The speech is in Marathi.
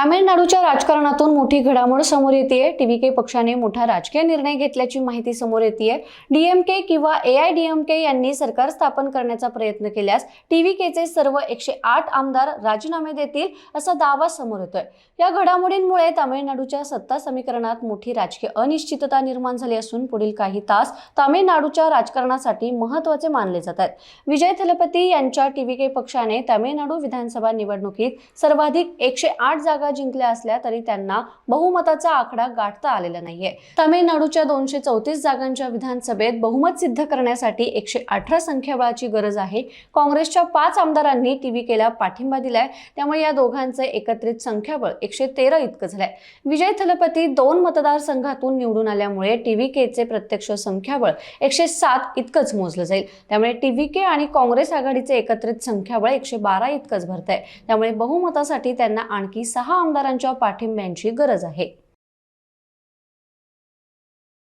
तामिळनाडूच्या राजकारणातून मोठी घडामोड समोर येतेय। टीव्हीके पक्षाने मोठा राजकीय निर्णय घेतल्याची माहिती समोर येतेय। डीएमके किंवा एआयडीएमके यांनी सरकार स्थापन करण्याचा प्रयत्न केल्यास टीव्हीकेचे सर्व 108 आमदार राजीनामे देतील असा दावा समोर येतोय। या घडामोडींमुळे तामिळनाडूच्या सत्ता समीकरणात मोठी राजकीय अनिश्चितता निर्माण झाली असून पुढील काही तास तामिळनाडूच्या राजकारणासाठी महत्त्वाचे मानले जातात। विजय थलपती यांच्या टीव्हीके पक्षाने तामिळनाडू विधानसभा निवडणुकीत सर्वाधिक 108 जागा जिंकल्या असल्या तरी त्यांना बहुमताचा आकडा गाठता आलेला नाहीये। तामिळनाडूच्या 234 जागांच्या विधानसभेत बहुमत सिद्ध करण्यासाठी 118 संख्याबळाची गरज आहे। काँग्रेसच्या 5 आमदारांनी टीव्हीकेला पाठिंबा दिलाय, त्यामुळे या दोघांचे एकत्रित संख्याबळ 113 इतकं झालंय। विजय थलपती 2 मतदारसंघातून निवडून आल्यामुळे टीव्हीकेचे प्रत्यक्ष संख्याबळ 107 इतकंच मोजलं जाईल। त्यामुळे टीव्हीके आणि काँग्रेस आघाडीचे एकत्रित संख्याबळ 112 इतकंच भरतंय। त्यामुळे बहुमतासाठी त्यांना आणखी 6 आमदारांच्या पाठिंब्याची गरज आहे।